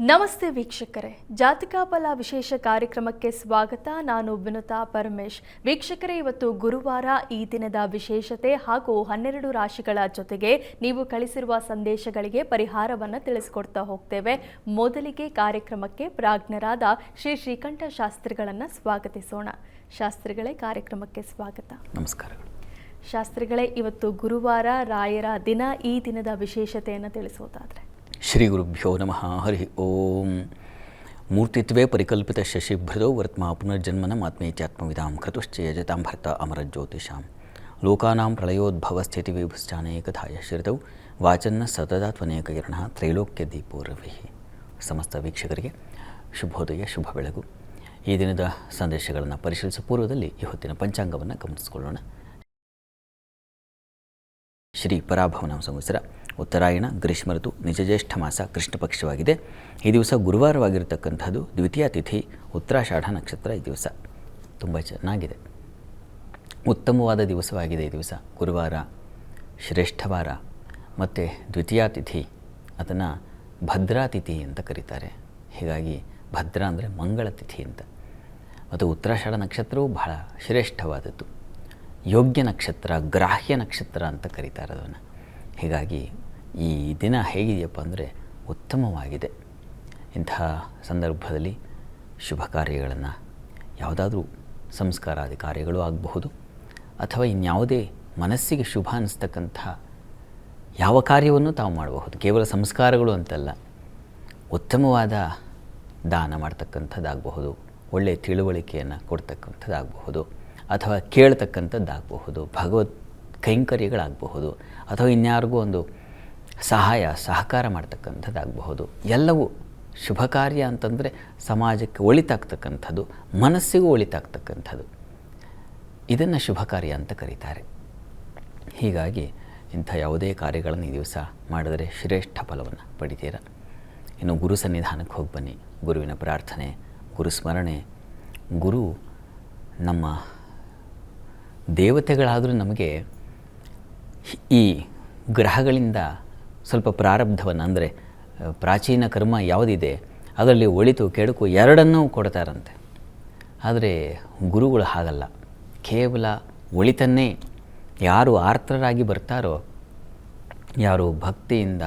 ನಮಸ್ತೆ ವೀಕ್ಷಕರೇ, ಜಾತಕ ಫಲ ವಿಶೇಷ ಕಾರ್ಯಕ್ರಮಕ್ಕೆ ಸ್ವಾಗತ. ನಾನು ವಿನುತಾ ಪರಮೇಶ್. ವೀಕ್ಷಕರೇ, ಇವತ್ತು ಗುರುವಾರ. ಈ ದಿನದ ವಿಶೇಷತೆ ಹಾಗೂ 12 ರಾಶಿಗಳ ಜೊತೆಗೆ ನೀವು ಕಳಿಸಿರುವ ಸಂದೇಶಗಳಿಗೆ ಪರಿಹಾರವನ್ನು ತಿಳಿಸಿಕೊಡ್ತಾ ಹೋಗ್ತೇವೆ. ಮೊದಲಿಗೆ ಕಾರ್ಯಕ್ರಮಕ್ಕೆ ಪ್ರಾಜ್ಞರಾದ ಶ್ರೀ ಶ್ರೀಕಂಠ ಶಾಸ್ತ್ರಿಗಳನ್ನು ಸ್ವಾಗತಿಸೋಣ. ಶಾಸ್ತ್ರಿಗಳೇ, ಕಾರ್ಯಕ್ರಮಕ್ಕೆ ಸ್ವಾಗತ. ನಮಸ್ಕಾರಗಳು. ಶಾಸ್ತ್ರಿಗಳೇ, ಇವತ್ತು ಗುರುವಾರ, ರಾಯರ ದಿನ. ಈ ದಿನದ ವಿಶೇಷತೆಯನ್ನು ತಿಳಿಸೋದಾದರೆ? ಶ್ರೀ ಗುರುಭ್ಯೋ ನಮಃ. ಹರಿ ಓಂ. ಮೂರ್ತಿತ್ವೇ ಪರಿಕಲ್ಪಿತ ಶಶಿಭೃತೋ ವರ್ತ್ಮ ಪುನರ್ಜನ್ಮನ ಆತ್ಮೇತ್ಯಾತ್ಮವಿದಾಂ ಕ್ರತುಶ್ಚಯಜತಾಂ ಭರ್ತ ಅಮರಜ್ಯೋತಿಷಾಂ ಲೋಕಾನಾಂ ಪ್ರಳಯೋದ್ಭವ ಸ್ಥಿತಿ ವಿಭುಶ್ಚಾನೇಕಥಾಯ ಶ್ರಿತೌ ವಾಚನ್ನ ಸತತ ತ್ವನೇಕಕಿರಣ ತ್ರೈಲೋಕ್ಯ ದೀಪೋ ರವಿ. ಸಮಸ್ತ ವೀಕ್ಷಕರಿಗೆ ಶುಭೋದಯ, ಶುಭ ಬೆಳಗು. ಈ ದಿನದ ಸಂದೇಶಗಳನ್ನು ಪರಿಶೀಲಿಸುವ ಪೂರ್ವದಲ್ಲಿ ಈ ಹೊತ್ತಿನ ಪಂಚಾಂಗವನ್ನು ಗಮನಿಸಿಕೊಳ್ಳೋಣ. ಶ್ರೀ ಪರಾಭವನ ಸಂವತ್ಸರ ಉತ್ತರಾಯಣ ಗ್ರೀಷ್ಮ ಋತು, ನಿಜಜ್ಯೇಷ್ಠ ಮಾಸ, ಕೃಷ್ಣ ಪಕ್ಷವಾಗಿದೆ. ಈ ದಿವಸ ಗುರುವಾರವಾಗಿರತಕ್ಕಂಥದ್ದು. ದ್ವಿತೀಯ ತಿಥಿ ಉತ್ತರಾಷಾಢ ನಕ್ಷತ್ರ. ಈ ದಿವಸ ತುಂಬ ಚೆನ್ನಾಗಿದೆ, ಉತ್ತಮವಾದ ದಿವಸವಾಗಿದೆ. ಈ ದಿವಸ ಗುರುವಾರ ಶ್ರೇಷ್ಠವಾರ ಮತ್ತು ದ್ವಿತೀಯ ತಿಥಿ, ಅದನ್ನು ಭದ್ರಾ ತಿಥಿ ಅಂತ ಕರೀತಾರೆ. ಹೀಗಾಗಿ ಭದ್ರಾ ಅಂದರೆ ಮಂಗಳ ತಿಥಿ ಅಂತ. ಮತ್ತು ಉತ್ತರಾಷಾಢ ನಕ್ಷತ್ರವು ಬಹಳ ಶ್ರೇಷ್ಠವಾದದ್ದು, ಯೋಗ್ಯ ನಕ್ಷತ್ರ, ಗ್ರಾಹ್ಯ ನಕ್ಷತ್ರ ಅಂತ ಕರೀತಾರೆ ಅದನ್ನು. ಹೀಗಾಗಿ ಈ ದಿನ ಹೇಗಿದೆಯಪ್ಪ ಅಂದರೆ ಉತ್ತಮವಾಗಿದೆ. ಇಂತಹ ಸಂದರ್ಭದಲ್ಲಿ ಶುಭ ಕಾರ್ಯಗಳನ್ನು, ಯಾವುದಾದ್ರೂ ಸಂಸ್ಕಾರಾದಿ ಕಾರ್ಯಗಳು ಆಗಬಹುದು, ಅಥವಾ ಇನ್ಯಾವುದೇ ಮನಸ್ಸಿಗೆ ಶುಭ ಅನ್ನಿಸ್ತಕ್ಕಂಥ ಯಾವ ಕಾರ್ಯವನ್ನು ತಾವು ಮಾಡಬಹುದು. ಕೇವಲ ಸಂಸ್ಕಾರಗಳು ಅಂತಲ್ಲ, ಉತ್ತಮವಾದ ದಾನ ಮಾಡ್ತಕ್ಕಂಥದ್ದಾಗಬಹುದು, ಒಳ್ಳೆಯ ತಿಳುವಳಿಕೆಯನ್ನು ಕೊಡ್ತಕ್ಕಂಥದ್ದಾಗಬಹುದು, ಅಥವಾ ಕೇಳ್ತಕ್ಕಂಥದ್ದಾಗಬಹುದು, ಭಗವತ್ ಕೈಂಕರ್ಯಗಳಾಗಬಹುದು, ಅಥವಾ ಇನ್ಯಾರಿಗೂ ಒಂದು ಸಹಕಾರ ಮಾಡ್ತಕ್ಕಂಥದ್ದಾಗಬಹುದು. ಎಲ್ಲವೂ ಶುಭ ಕಾರ್ಯ ಅಂತಂದರೆ ಸಮಾಜಕ್ಕೆ ಒಳಿತಾಗ್ತಕ್ಕಂಥದ್ದು, ಮನಸ್ಸಿಗೂ ಒಳಿತಾಗ್ತಕ್ಕಂಥದ್ದು. ಇದನ್ನು ಶುಭ ಕಾರ್ಯ ಅಂತ ಕರೀತಾರೆ. ಹೀಗಾಗಿ ಇಂಥ ಯಾವುದೇ ಕಾರ್ಯಗಳನ್ನು ಈ ದಿವಸ ಮಾಡಿದರೆ ಶ್ರೇಷ್ಠ ಫಲವನ್ನು ಪಡಿತೀರ. ಇನ್ನು ಗುರು ಸನ್ನಿಧಾನಕ್ಕೆ ಹೋಗಿ ಬನ್ನಿ. ಗುರುವಿನ ಪ್ರಾರ್ಥನೆ, ಗುರು ಸ್ಮರಣೆ. ಗುರು ನಮ್ಮ ದೇವತೆಗಳಾದರೂ ನಮಗೆ ಈ ಗ್ರಹಗಳಿಂದ ಸ್ವಲ್ಪ ಪ್ರಾರಬ್ಧವನ್ನು, ಅಂದರೆ ಪ್ರಾಚೀನ ಕರ್ಮ ಯಾವುದಿದೆ ಅದರಲ್ಲಿ ಒಳಿತು ಕೆಡುಕು ಎರಡನ್ನೂ ಕೊಡ್ತಾರಂತೆ. ಆದರೆ ಗುರುಗಳು ಹಾಗಲ್ಲ, ಕೇವಲ ಒಳಿತನ್ನೇ. ಯಾರು ಆರ್ತರಾಗಿ ಬರ್ತಾರೋ, ಯಾರು ಭಕ್ತಿಯಿಂದ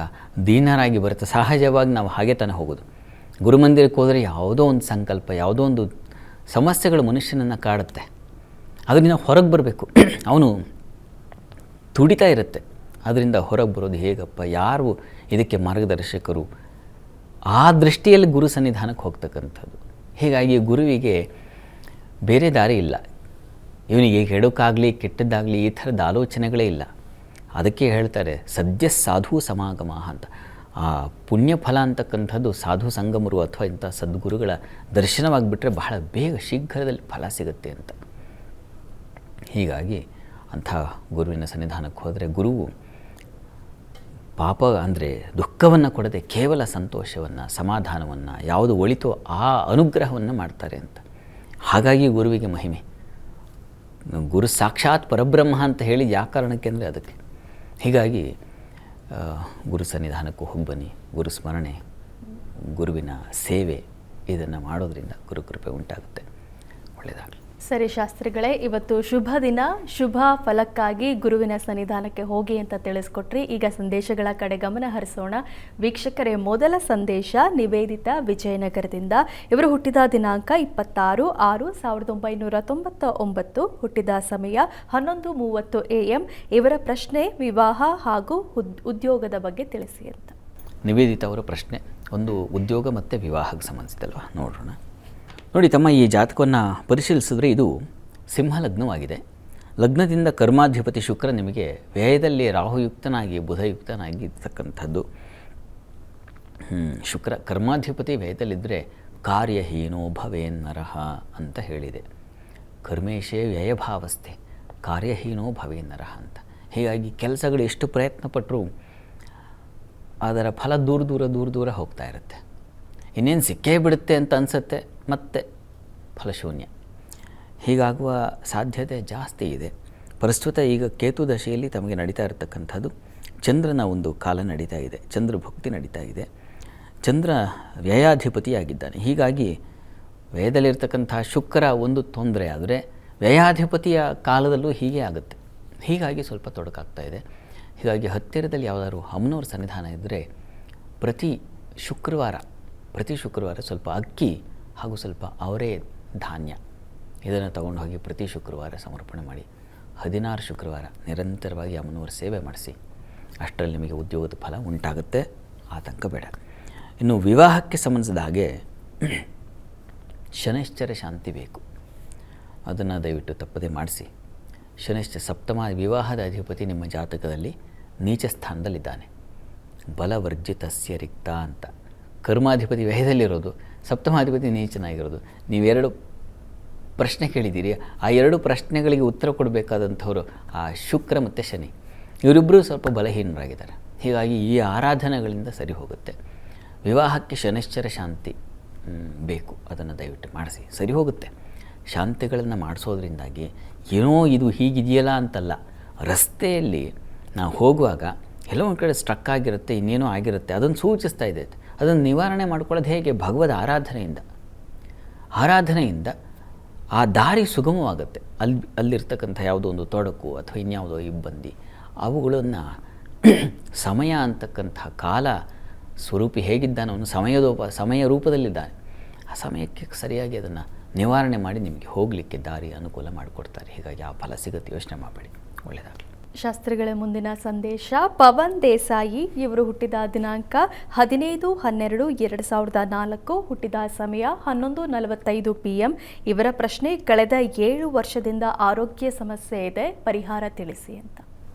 ದೀನರಾಗಿ ಬರ್ತಾರೆ, ಸಹಜವಾಗಿ ನಾವು ಹಾಗೆ ತಾನೇ ಹೋಗೋದು. ಗುರುಮಂದಿರಕ್ಕೆ ಹೋದರೆ ಯಾವುದೋ ಒಂದು ಸಂಕಲ್ಪ, ಯಾವುದೋ ಒಂದು ಸಮಸ್ಯೆಗಳು ಮನುಷ್ಯನನ್ನು ಕಾಡುತ್ತೆ. ಅದರಿಂದ ಹೊರಗೆ ಬರಬೇಕು. ಅವನು ತುಡಿತಾ ಇರುತ್ತೆ. ಅದರಿಂದ ಹೊರಗೆ ಬರೋದು ಹೇಗಪ್ಪ, ಯಾರು ಇದಕ್ಕೆ ಮಾರ್ಗದರ್ಶಕರು, ಆ ದೃಷ್ಟಿಯಲ್ಲಿ ಗುರು ಸನ್ನಿಧಾನಕ್ಕೆ ಹೋಗ್ತಕ್ಕಂಥದ್ದು. ಹೀಗಾಗಿ ಗುರುವಿಗೆ ಬೇರೆ ದಾರಿ ಇಲ್ಲ. ಇವನಿಗೆ ಕೆಡುಕಾಗಲಿ ಕೆಟ್ಟದ್ದಾಗಲಿ ಈ ಥರದ ಆಲೋಚನೆಗಳೇ ಇಲ್ಲ. ಅದಕ್ಕೆ ಹೇಳ್ತಾರೆ ಸದ್ಯ ಸಾಧು ಸಮಾಗಮ ಅಂತ. ಆ ಪುಣ್ಯಫಲ ಅಂತಕ್ಕಂಥದ್ದು ಸಾಧು ಸಂಗಮರು ಅಥವಾ ಇಂಥ ಸದ್ಗುರುಗಳ ದರ್ಶನವಾಗಿಬಿಟ್ರೆ ಬಹಳ ಬೇಗ ಶೀಘ್ರದಲ್ಲಿ ಫಲ ಸಿಗುತ್ತೆ ಅಂತ. ಹೀಗಾಗಿ ಅಂಥ ಗುರುವಿನ ಸನ್ನಿಧಾನಕ್ಕೆ ಹೋದರೆ ಗುರುವು ಪಾಪ ಅಂದರೆ ದುಃಖವನ್ನು ಕೊಡದೆ ಕೇವಲ ಸಂತೋಷವನ್ನು, ಸಮಾಧಾನವನ್ನು, ಯಾವುದು ಒಳಿತೋ ಆ ಅನುಗ್ರಹವನ್ನು ಮಾಡ್ತಾರೆ ಅಂತ. ಹಾಗಾಗಿ ಗುರುವಿಗೆ ಮಹಿಮೆ. ಗುರು ಸಾಕ್ಷಾತ್ ಪರಬ್ರಹ್ಮ ಅಂತ ಹೇಳಿ ಯಾವ ಕಾರಣಕ್ಕೆ ಅಂದರೆ ಅದಕ್ಕೆ. ಹೀಗಾಗಿ ಗುರು ಸನ್ನಿಧಾನಕ್ಕೂ ಹೋಗಿ ಬನ್ನಿ. ಗುರು ಸ್ಮರಣೆ, ಗುರುವಿನ ಸೇವೆ, ಇದನ್ನು ಮಾಡೋದ್ರಿಂದ ಗುರುಕೃಪೆ ಉಂಟಾಗುತ್ತೆ. ಒಳ್ಳೆಯದಾಗಲಿ. ಸರಿ ಶಾಸ್ತ್ರಿಗಳೇ, ಇವತ್ತು ಶುಭ ದಿನ. ಶುಭ ಫಲಕ್ಕಾಗಿ ಗುರುವಿನ ಸನ್ನಿಧಾನಕ್ಕೆ ಹೋಗಿ ಅಂತ ತಿಳಿಸ್ಕೊಟ್ರಿ. ಈಗ ಸಂದೇಶಗಳ ಕಡೆ ಗಮನ ಹರಿಸೋಣ. ವೀಕ್ಷಕರೇ, ಮೊದಲ ಸಂದೇಶ ನಿವೇದಿತಾ ವಿಜಯನಗರದಿಂದ. ಇವರು ಹುಟ್ಟಿದ ದಿನಾಂಕ 26/6/1999, ಹುಟ್ಟಿದ ಸಮಯ 11:30 AM. ಇವರ ಪ್ರಶ್ನೆ ವಿವಾಹ ಹಾಗೂ ಉದ್ಯೋಗದ ಬಗ್ಗೆ ತಿಳಿಸಿ ಅಂತ. ನಿವೇದಿತಾ ಅವರ ಪ್ರಶ್ನೆ ಒಂದು ಉದ್ಯೋಗ ಮತ್ತು ವಿವಾಹಕ್ಕೆ ಸಂಬಂಧಿಸಿದಲ್ವ. ನೋಡೋಣ. ನೋಡಿ ತಮ್ಮ, ಈ ಜಾತಕವನ್ನು ಪರಿಶೀಲಿಸಿದ್ರೆ ಇದು ಸಿಂಹ ಲಗ್ನವಾಗಿದೆ. ಲಗ್ನದಿಂದ ಕರ್ಮಾಧಿಪತಿ ಶುಕ್ರ ನಿಮಗೆ ವ್ಯಯದಲ್ಲಿ ರಾಹುಯುಕ್ತನಾಗಿ ಬುಧಯುಕ್ತನಾಗಿ ಇರ್ತಕ್ಕಂಥದ್ದು. ಶುಕ್ರ ಕರ್ಮಾಧಿಪತಿ ವ್ಯಯದಲ್ಲಿದ್ದರೆ ಕಾರ್ಯಹೀನೋ ಭವೇನ್ನರಹ ಅಂತ ಹೇಳಿದೆ. ಕರ್ಮೇಶೇ ವ್ಯಯಭಾವಸ್ಥೆ ಕಾರ್ಯಹೀನೋ ಭವೇನ್ನರಹ ಅಂತ. ಹೀಗಾಗಿ ಕೆಲಸಗಳು ಎಷ್ಟು ಪ್ರಯತ್ನ ಪಟ್ಟರೂ ಅದರ ಫಲ ದೂರ ದೂರ ಹೋಗ್ತಾ ಇರುತ್ತೆ. ಇನ್ನೇನು ಸಿಕ್ಕೇ ಬಿಡುತ್ತೆ ಅಂತ ಅನಿಸುತ್ತೆ, ಮತ್ತೆ ಫಲಶೂನ್ಯ. ಹೀಗಾಗುವ ಸಾಧ್ಯತೆ ಜಾಸ್ತಿ ಇದೆ. ಪ್ರಸ್ತುತ ಈಗ ಕೇತು ದಶೆಯಲ್ಲಿ ತಮಗೆ ನಡೀತಾ ಇರತಕ್ಕಂಥದ್ದು ಚಂದ್ರನ ಒಂದು ಕಾಲ ನಡೀತಾ ಇದೆ, ಚಂದ್ರಭುಕ್ತಿ ನಡೀತಾ ಇದೆ. ಚಂದ್ರ ವ್ಯಯಾಧಿಪತಿಯಾಗಿದ್ದಾನೆ. ಹೀಗಾಗಿ ವ್ಯಯದಲ್ಲಿರ್ತಕ್ಕಂಥ ಶುಕ್ರ ಒಂದು ತೊಂದರೆ ಆದರೆ ವ್ಯಯಾಧಿಪತಿಯ ಕಾಲದಲ್ಲೂ ಹೀಗೆ ಆಗುತ್ತೆ. ಹೀಗಾಗಿ ಸ್ವಲ್ಪ ತೊಡಕಾಗ್ತಾ ಇದೆ. ಹೀಗಾಗಿ ಹತ್ತಿರದಲ್ಲಿ ಯಾವುದಾದ್ರು ಅಮ್ಮನವ್ರ ಸನ್ನಿಧಾನ ಇದ್ದರೆ ಪ್ರತಿ ಶುಕ್ರವಾರ ಸ್ವಲ್ಪ ಅಕ್ಕಿ ಹಾಗೂ ಸ್ವಲ್ಪ ಅವರೇ ಧಾನ್ಯ ಇದನ್ನು ತಗೊಂಡು ಹೋಗಿ ಪ್ರತಿ ಶುಕ್ರವಾರ ಸಮರ್ಪಣೆ ಮಾಡಿ 16 ಶುಕ್ರವಾರ ನಿರಂತರವಾಗಿ ಅಮ್ಮನವರ ಸೇವೆ ಮಾಡಿಸಿ. ಅಷ್ಟರಲ್ಲಿ ನಿಮಗೆ ಉದ್ಯೋಗದ ಫಲ ಉಂಟಾಗುತ್ತೆ, ಆತಂಕ ಬೇಡ. ಇನ್ನು ವಿವಾಹಕ್ಕೆ ಸಂಬಂಧಿಸಿದ ಹಾಗೆ ಶನೈಶ್ಚರ ಶಾಂತಿ ಬೇಕು. ಅದನ್ನು ದಯವಿಟ್ಟು ತಪ್ಪದೇ ಮಾಡಿಸಿ. ಶನೈಶ್ಚರ ಸಪ್ತಮ ವಿವಾಹದ ಅಧಿಪತಿ ನಿಮ್ಮ ಜಾತಕದಲ್ಲಿ ನೀಚ ಸ್ಥಾನದಲ್ಲಿದ್ದಾನೆ. ಬಲವರ್ಜಿತಸ್ಯ ರಿಕ್ತ ಅಂತ. ಕರ್ಮಾಧಿಪತಿ ವ್ಯಯದಲ್ಲಿರೋದು, ಸಪ್ತಮಾಧಿಪತಿ ನೀಚನಾಗಿರೋದು. ನೀವೆರಡು ಪ್ರಶ್ನೆ ಕೇಳಿದ್ದೀರಿ. ಆ ಎರಡು ಪ್ರಶ್ನೆಗಳಿಗೆ ಉತ್ತರ ಕೊಡಬೇಕಾದಂಥವರು ಆ ಶುಕ್ರ ಮತ್ತು ಶನಿ, ಇವರಿಬ್ಬರೂ ಸ್ವಲ್ಪ ಬಲಹೀನರಾಗಿದ್ದಾರೆ. ಹೀಗಾಗಿ ಈ ಆರಾಧನೆಗಳಿಂದ ಸರಿ ಹೋಗುತ್ತೆ. ವಿವಾಹಕ್ಕೆ ಶನೈಶ್ಚರ ಶಾಂತಿ ಬೇಕು, ಅದನ್ನು ದಯವಿಟ್ಟು ಮಾಡಿಸಿ, ಸರಿ ಹೋಗುತ್ತೆ. ಶಾಂತಿಗಳನ್ನು ಮಾಡಿಸೋದ್ರಿಂದಾಗಿ ಏನೋ ಇದು ಹೀಗಿದೆಯಲ್ಲ ಅಂತಲ್ಲ, ರಸ್ತೆಯಲ್ಲಿ ನಾವು ಹೋಗುವಾಗ ಎಲ್ಲೋ ಒಂದು ಕಡೆ ಸ್ಟ್ರಕ್ ಆಗಿರುತ್ತೆ, ಇನ್ನೇನೋ ಆಗಿರುತ್ತೆ, ಅದನ್ನು ಸೂಚಿಸ್ತಾ ಇದೆ. ಅದನ್ನು ನಿವಾರಣೆ ಮಾಡ್ಕೊಳ್ಳೋದು ಹೇಗೆ? ಭಗವದ್ ಆರಾಧನೆಯಿಂದ ಆ ದಾರಿ ಸುಗಮವಾಗುತ್ತೆ. ಅಲ್ಲಿರ್ತಕ್ಕಂಥ ಯಾವುದೋ ಒಂದು ತೊಡಕು ಅಥವಾ ಇನ್ಯಾವುದೋ ಇಬ್ಬಂದಿ ಅವುಗಳನ್ನು ಸಮಯ ಅಂತಕ್ಕಂಥ ಕಾಲ ಸ್ವರೂಪಿ ಹೇಗಿದ್ದಾನೆ ಅವನು ಸಮಯ ರೂಪದಲ್ಲಿದ್ದಾನೆ. ಆ ಸಮಯಕ್ಕೆ ಸರಿಯಾಗಿ ಅದನ್ನು ನಿವಾರಣೆ ಮಾಡಿ ನಿಮಗೆ ಹೋಗಲಿಕ್ಕೆ ದಾರಿ ಅನುಕೂಲ ಮಾಡಿಕೊಡ್ತಾರೆ. ಹೀಗಾಗಿ ಆ ಫಲ ಸಿಗುತ್ತೆ, ಯೋಚನೆ ಮಾಡಬೇಡಿ. ಒಳ್ಳೆಯದಾಗಲಿ. ಶಾಸ್ತ್ರಿಗಳ ಮುಂದಿನ ಸಂದೇಶ. ಪವನ್ ದೇಸಾಯಿ ಇವರು ಹುಟ್ಟಿದ ದಿನಾಂಕ 15/12/2004, ಹುಟ್ಟಿದ ಸಮಯ 11:45 PM. ಇವರ ಪ್ರಶ್ನೆ, ಕಳೆದ 7 ವರ್ಷದಿಂದ ಆರೋಗ್ಯ ಸಮಸ್ಯೆ ಇದೆ, ಪರಿಹಾರ ತಿಳಿಸಿ ಅಂತ.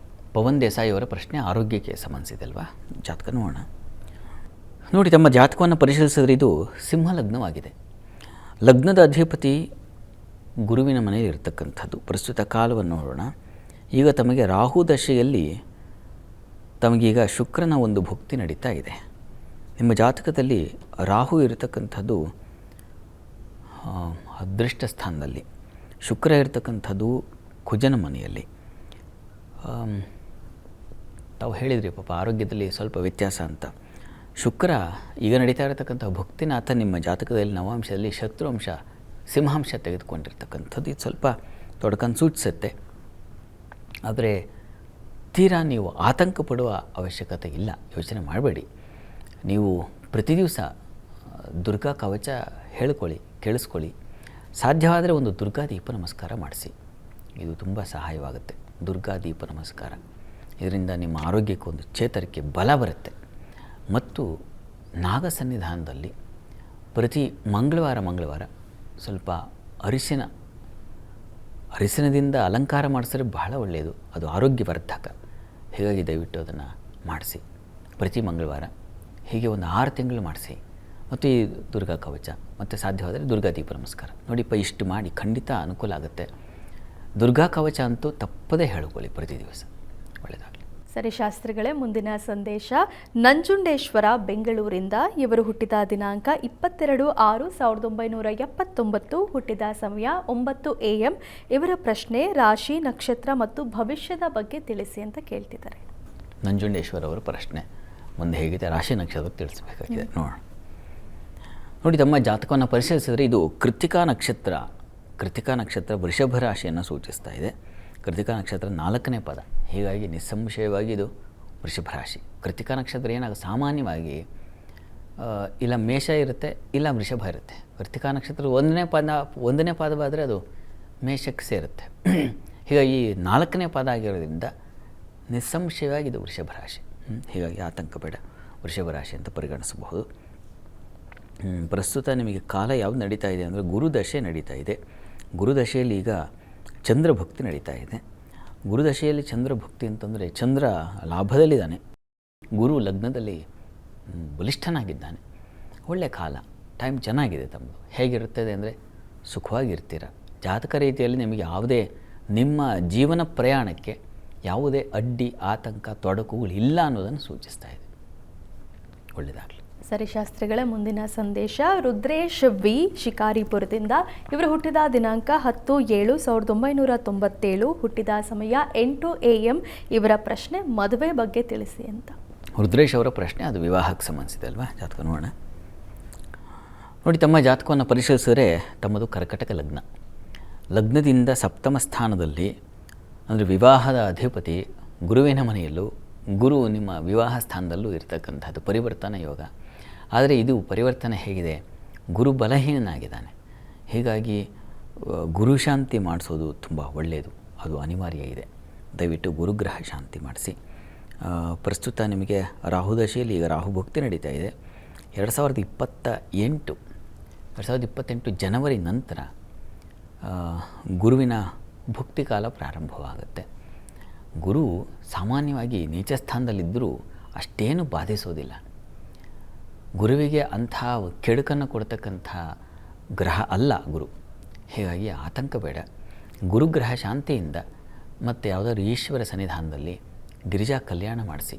ಪವನ್ ದೇಸಾಯಿ ಅವರ ಪ್ರಶ್ನೆ ಆರೋಗ್ಯಕ್ಕೆ ಸಂಬಂಧಿಸಿದೆ ಅಲ್ವಾ? ಜಾತಕ ನೋಡೋಣ. ನೋಡಿ, ತಮ್ಮ ಜಾತಕವನ್ನು ಪರಿಶೀಲಿಸಿದ್ರೆ ಇದು ಸಿಂಹ ಲಗ್ನವಾಗಿದೆ. ಲಗ್ನದ ಅಧಿಪತಿ ಗುರುವಿನ ಮನೆಯಲ್ಲಿ ಇರತಕ್ಕಂಥದ್ದು. ಪ್ರಸ್ತುತ ಕಾಲವನ್ನು ನೋಡೋಣ. ಈಗ ತಮಗೆ ರಾಹು ದಶೆಯಲ್ಲಿ ತಮಗೀಗ ಶುಕ್ರನ ಒಂದು ಭುಕ್ತಿ ನಡೀತಾ ಇದೆ. ನಿಮ್ಮ ಜಾತಕದಲ್ಲಿ ರಾಹು ಇರತಕ್ಕಂಥದ್ದು ಅದೃಷ್ಟ ಸ್ಥಾನದಲ್ಲಿ, ಶುಕ್ರ ಇರತಕ್ಕಂಥದ್ದು ಕುಜನ ಮನೆಯಲ್ಲಿ. ತಾವು ಹೇಳಿದ್ರಿ ಪಾಪ ಆರೋಗ್ಯದಲ್ಲಿ ಸ್ವಲ್ಪ ವ್ಯತ್ಯಾಸ ಅಂತ. ಶುಕ್ರ ಈಗ ನಡೀತಾ ಇರತಕ್ಕಂಥ ಭುಕ್ತಿನಾಥ ನಿಮ್ಮ ಜಾತಕದಲ್ಲಿ ನವಾಂಶದಲ್ಲಿ ಶತ್ರುವಂಶ ಸಿಂಹಾಂಶ ತೆಗೆದುಕೊಂಡಿರ್ತಕ್ಕಂಥದ್ದು. ಇದು ಸ್ವಲ್ಪ ತೊಡಕನ್ನು ಸೂಚಿಸುತ್ತೆ. ಆದರೆ ತೀರಾ ನೀವು ಆತಂಕ ಪಡುವ ಅವಶ್ಯಕತೆ ಇಲ್ಲ, ಯೋಚನೆ ಮಾಡಬೇಡಿ. ನೀವು ಪ್ರತಿ ದಿವಸ ದುರ್ಗಾ ಕವಚ ಹೇಳ್ಕೊಳ್ಳಿ, ಕೇಳಿಸ್ಕೊಳ್ಳಿ. ಸಾಧ್ಯವಾದರೆ ಒಂದು ದುರ್ಗಾ ದೀಪ ನಮಸ್ಕಾರ ಮಾಡಿಸಿ, ಇದು ತುಂಬ ಸಹಾಯವಾಗುತ್ತೆ. ದುರ್ಗಾ ದೀಪ ನಮಸ್ಕಾರ ಇದರಿಂದ ನಿಮ್ಮ ಆರೋಗ್ಯಕ್ಕೆ ಒಂದು ಚೇತರಿಕೆ ಬಲ ಬರುತ್ತೆ. ಮತ್ತು ನಾಗ ಸನ್ನಿಧಾನದಲ್ಲಿ ಪ್ರತಿ ಮಂಗಳವಾರ ಸ್ವಲ್ಪ ಅರಿಶಿನದಿಂದ ಅಲಂಕಾರ ಮಾಡಿಸಿದ್ರೆ ಬಹಳ ಒಳ್ಳೆಯದು, ಅದು ಆರೋಗ್ಯವರ್ಧಕ. ಹೀಗಾಗಿ ದಯವಿಟ್ಟು ಅದನ್ನು ಮಾಡಿಸಿ ಪ್ರತಿ ಮಂಗಳವಾರ. ಹೀಗೆ ಒಂದು 6 ತಿಂಗಳು ಮಾಡಿಸಿ. ಮತ್ತು ಈ ದುರ್ಗಾ ಕವಚ ಮತ್ತು ಸಾಧ್ಯವಾದರೆ ದುರ್ಗಾ ದೀಪ ನಮಸ್ಕಾರ ನೋಡಿಪ್ಪ, ಇಷ್ಟು ಮಾಡಿ ಖಂಡಿತ ಅನುಕೂಲ ಆಗುತ್ತೆ. ದುರ್ಗಾ ಕವಚ ಅಂತೂ ತಪ್ಪದೇ ಹೇಳ್ಕೊಳ್ಳಿ ಪ್ರತಿ ದಿವಸ. ಒಳ್ಳೆಯದಾಗಲಿ. ಸರಿ ಶಾಸ್ತ್ರಿಗಳೇ, ಮುಂದಿನ ಸಂದೇಶ. ನಂಜುಂಡೇಶ್ವರ ಬೆಂಗಳೂರಿಂದ ಇವರು ಹುಟ್ಟಿದ ದಿನಾಂಕ 22/6/1979, ಹುಟ್ಟಿದ ಸಮಯ 9 AM. ಇವರ ಪ್ರಶ್ನೆ, ರಾಶಿ, ನಕ್ಷತ್ರ ಮತ್ತು ಭವಿಷ್ಯದ ಬಗ್ಗೆ ತಿಳಿಸಿ ಅಂತ ಕೇಳ್ತಿದ್ದಾರೆ. ನಂಜುಂಡೇಶ್ವರ ಅವರ ಪ್ರಶ್ನೆ ಮುಂದೆ ಹೇಗಿದೆ, ರಾಶಿ ನಕ್ಷತ್ರ ತಿಳಿಸಬೇಕಾಗಿದೆ. ನೋಡಿ, ತಮ್ಮ ಜಾತಕವನ್ನು ಪರಿಶೀಲಿಸಿದರೆ ಇದು ಕೃತಿಕಾ ನಕ್ಷತ್ರ ವೃಷಭ ರಾಶಿಯನ್ನು ಸೂಚಿಸ್ತಾ ಇದೆ. ಕೃತಿಕಾ ನಕ್ಷತ್ರ 4ನೇ ಪದ. ಹೀಗಾಗಿ ನಿಸ್ಸಂಶಯವಾಗಿ ಇದು ವೃಷಭ ರಾಶಿ. ಕೃತಿಕಾ ನಕ್ಷತ್ರ ಏನಾಗ ಸಾಮಾನ್ಯವಾಗಿ ಇಲ್ಲ ಮೇಷ ಇರುತ್ತೆ, ಇಲ್ಲ ವೃಷಭ ಇರುತ್ತೆ. ಕೃತಿಕಾ ನಕ್ಷತ್ರ 1ನೇ ಪಾದವಾದರೆ ಅದು ಮೇಷಕ್ಕೆ ಸೇರುತ್ತೆ. ಹೀಗಾಗಿ 4ನೇ ಪಾದ ಆಗಿರೋದ್ರಿಂದ ನಿಸ್ಸಂಶಯವಾಗಿ ಇದು ವೃಷಭ ರಾಶಿ. ಹೀಗಾಗಿ ಆತಂಕ ಬೇಡ, ವೃಷಭ ರಾಶಿ ಅಂತ ಪರಿಗಣಿಸಬಹುದು. ಪ್ರಸ್ತುತ ನಿಮಗೆ ಕಾಲ ಯಾವುದು ನಡೀತಾ ಇದೆ ಅಂದರೆ ಗುರುದಶೆ ನಡೀತಾ ಇದೆ. ಗುರುದಶೆಯಲ್ಲಿ ಈಗ ಚಂದ್ರಭಕ್ತಿ ನಡೀತಾ ಇದೆ. ಗುರುದಶೆಯಲ್ಲಿ ಚಂದ್ರಭಕ್ತಿ ಅಂತಂದರೆ ಚಂದ್ರ ಲಾಭದಲ್ಲಿದ್ದಾನೆ, ಗುರು ಲಗ್ನದಲ್ಲಿ ಬಲಿಷ್ಠನಾಗಿದ್ದಾನೆ. ಒಳ್ಳೆಯ ಕಾಲ, ಟೈಮ್ ಚೆನ್ನಾಗಿದೆ ತಮ್ಮದು. ಹೇಗಿರುತ್ತದೆ ಅಂದರೆ ಸುಖವಾಗಿರ್ತೀರ. ಜಾತಕ ರೀತಿಯಲ್ಲಿ ನಿಮಗೆ ಯಾವುದೇ ನಿಮ್ಮ ಜೀವನ ಪ್ರಯಾಣಕ್ಕೆ ಯಾವುದೇ ಅಡ್ಡಿ, ಆತಂಕ, ತೊಡಕುಗಳು ಇಲ್ಲ ಅನ್ನೋದನ್ನು ಸೂಚಿಸ್ತಾ ಇದೆ. ಒಳ್ಳೆಯದಾಗಲಿ. ಸರಿ ಶಾಸ್ತ್ರಿಗಳೇ, ಮುಂದಿನ ಸಂದೇಶ. ರುದ್ರೇಶ್ ವಿ ಶಿಕಾರಿಪುರದಿಂದ ಇವರು ಹುಟ್ಟಿದ ದಿನಾಂಕ 10/7/1997, ಹುಟ್ಟಿದ ಸಮಯ 8 AM. ಇವರ ಪ್ರಶ್ನೆ, ಮದುವೆ ಬಗ್ಗೆ ತಿಳಿಸಿ ಅಂತ. ರುದ್ರೇಶ್ ಅವರ ಪ್ರಶ್ನೆ ಅದು ವಿವಾಹಕ್ಕೆ ಸಂಬಂಧಿಸಿದೆ ಅಲ್ವಾ? ಜಾತಕ ನೋಡೋಣ. ನೋಡಿ, ತಮ್ಮ ಜಾತಕವನ್ನು ಪರಿಶೀಲಿಸಿದರೆ ತಮ್ಮದು ಕರ್ಕಟಕ ಲಗ್ನ. ಲಗ್ನದಿಂದ ಸಪ್ತಮ ಸ್ಥಾನದಲ್ಲಿ, ಅಂದರೆ ವಿವಾಹದ ಅಧಿಪತಿ ಗುರುವಿನ ಮನೆಯಲ್ಲೂ, ಗುರು ನಿಮ್ಮ ವಿವಾಹ ಸ್ಥಾನದಲ್ಲೂ ಇರತಕ್ಕಂಥದ್ದು ಪರಿವರ್ತನ ಯೋಗ. ಆದರೆ ಇದು ಪರಿವರ್ತನೆ ಹೇಗಿದೆ? ಗುರು ಬಲಹೀನನಾಗಿದ್ದಾನೆ. ಹೀಗಾಗಿ ಗುರು ಶಾಂತಿ ಮಾಡಿಸೋದು ತುಂಬ ಒಳ್ಳೆಯದು, ಅದು ಅನಿವಾರ್ಯ ಇದೆ. ದಯವಿಟ್ಟು ಗುರುಗ್ರಹ ಶಾಂತಿ ಮಾಡಿಸಿ. ಪ್ರಸ್ತುತ ನಿಮಗೆ ರಾಹುದಶೆಯಲ್ಲಿ ಈಗ ರಾಹುಭಕ್ತಿ ನಡೀತಾ ಇದೆ. 2028 ಜನವರಿ ನಂತರ ಗುರುವಿನ ಭುಕ್ತಿ ಕಾಲ ಪ್ರಾರಂಭವಾಗುತ್ತೆ. ಗುರು ಸಾಮಾನ್ಯವಾಗಿ ನೀಚ ಸ್ಥಾನದಲ್ಲಿದ್ದರೂ ಅಷ್ಟೇನು ಬಾಧಿಸೋದಿಲ್ಲ. ಗುರುವಿಗೆ ಅಂಥ ಕೆಡುಕನ್ನು ಕೊಡ್ತಕ್ಕಂಥ ಗ್ರಹ ಅಲ್ಲ ಗುರು. ಹೀಗಾಗಿ ಆತಂಕ ಬೇಡ. ಗುರುಗ್ರಹ ಶಾಂತಿಯಿಂದ ಮತ್ತು ಯಾವುದಾದ್ರು ಈಶ್ವರ ಸನ್ನಿಧಾನದಲ್ಲಿ ಗಿರಿಜಾ ಕಲ್ಯಾಣ ಮಾಡಿಸಿ,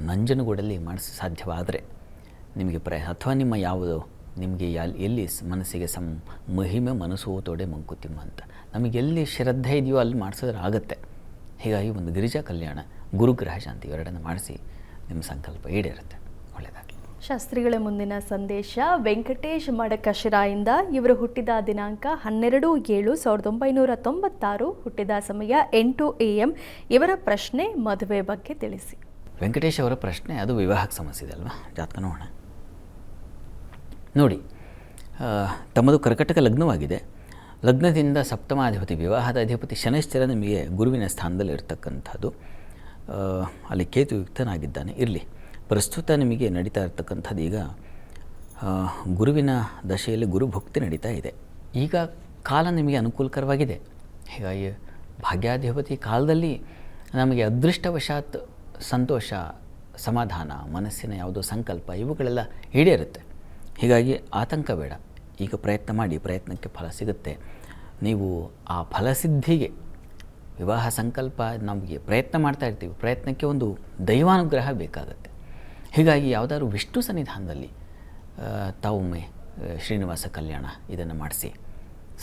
ನಂಜನಗೂಡಲ್ಲಿ ಮಾಡಿಸಿ ಸಾಧ್ಯವಾದರೆ ನಿಮಗೆ ಅಥವಾ ನಿಮ್ಮ ಯಾವುದು ನಿಮಗೆ ಎಲ್ಲಿ ಮನಸ್ಸಿಗೆ ಮಹಿಮೆ ಮನಸ್ಸು ತೋಡೆ ಮಂಕುತಿಮ್ಮ ಅಂತ ನಮಗೆಲ್ಲಿ ಶ್ರದ್ಧೆ ಇದೆಯೋ ಅಲ್ಲಿ ಮಾಡಿಸಿದ್ರೆ ಆಗುತ್ತೆ. ಹೀಗಾಗಿ ಒಂದು ಗಿರಿಜಾ ಕಲ್ಯಾಣ, ಗುರುಗ್ರಹ ಶಾಂತಿ ಎರಡನ್ನು ಮಾಡಿಸಿ ನಿಮ್ಮ ಸಂಕಲ್ಪ ಈಡೇರುತ್ತೆ. ಒಳ್ಳೆಯದಾಗಲಿ. ಶಾಸ್ತ್ರಿಗಳ ಮುಂದಿನ ಸಂದೇಶ ವೆಂಕಟೇಶ್ ಮಡಕಶಿರಾಯಿಂದ. ಇವರು ಹುಟ್ಟಿದ ದಿನಾಂಕ 12/7/1996, ಹುಟ್ಟಿದ ಸಮಯ 8 AM. ಇವರ ಪ್ರಶ್ನೆ ಮದುವೆ ಬಗ್ಗೆ ತಿಳಿಸಿ. ವೆಂಕಟೇಶ್ ಅವರ ಪ್ರಶ್ನೆ ಅದು ವಿವಾಹಕ್ಕೆ ಸಮಸ್ಯೆ ಇದೆ ಅಲ್ವಾ? ಜಾತಕ ನೋಡೋಣ. ನೋಡಿ, ತಮ್ಮದು ಕರ್ಕಟಕ ಲಗ್ನವಾಗಿದೆ. ಲಗ್ನದಿಂದ ಸಪ್ತಮಾಧಿಪತಿ, ವಿವಾಹದ ಅಧಿಪತಿ ಶನೈಶ್ಚರ ನಿಮಗೆ ಗುರುವಿನ ಸ್ಥಾನದಲ್ಲಿ ಇರತಕ್ಕಂಥದ್ದು. ಅಲ್ಲಿ ಕೇತು ಯುಕ್ತನಾಗಿದ್ದಾನೆ. ಇರಲಿ, ಪ್ರಸ್ತುತ ನಿಮಗೆ ನಡೀತಾ ಇರತಕ್ಕಂಥದ್ದು ಈಗ ಗುರುವಿನ ದಶೆಯಲ್ಲಿ ಗುರುಭುಕ್ತಿ ನಡೀತಾ ಇದೆ. ಈಗ ಕಾಲ ನಿಮಗೆ ಅನುಕೂಲಕರವಾಗಿದೆ. ಹೀಗಾಗಿ ಭಾಗ್ಯಾಧಿಪತಿ ಕಾಲದಲ್ಲಿ ನಮಗೆ ಅದೃಷ್ಟವಶಾತ್ ಸಂತೋಷ, ಸಮಾಧಾನ, ಮನಸ್ಸಿನ ಯಾವುದೋ ಸಂಕಲ್ಪ ಇವುಗಳೆಲ್ಲ ಈಡೇರುತ್ತೆ. ಹೀಗಾಗಿ ಆತಂಕ ಬೇಡ. ಈಗ ಪ್ರಯತ್ನ ಮಾಡಿ, ಪ್ರಯತ್ನಕ್ಕೆ ಫಲ ಸಿಗುತ್ತೆ. ನೀವು ಆ ಫಲಸಿದ್ಧಿಗೆ, ವಿವಾಹ ಸಂಕಲ್ಪ ನಮಗೆ ಪ್ರಯತ್ನ ಮಾಡ್ತಾ ಇರ್ತೀವಿ, ಪ್ರಯತ್ನಕ್ಕೆ ಒಂದು ದೈವಾನುಗ್ರಹ ಬೇಕಾಗುತ್ತೆ. ಹೀಗಾಗಿ ಯಾವುದಾದ್ರು ವಿಷ್ಣು ಸನ್ನಿಧಾನದಲ್ಲಿ ತಾವೊಮ್ಮೆ ಶ್ರೀನಿವಾಸ ಕಲ್ಯಾಣ ಇದನ್ನು ಮಾಡಿಸಿ,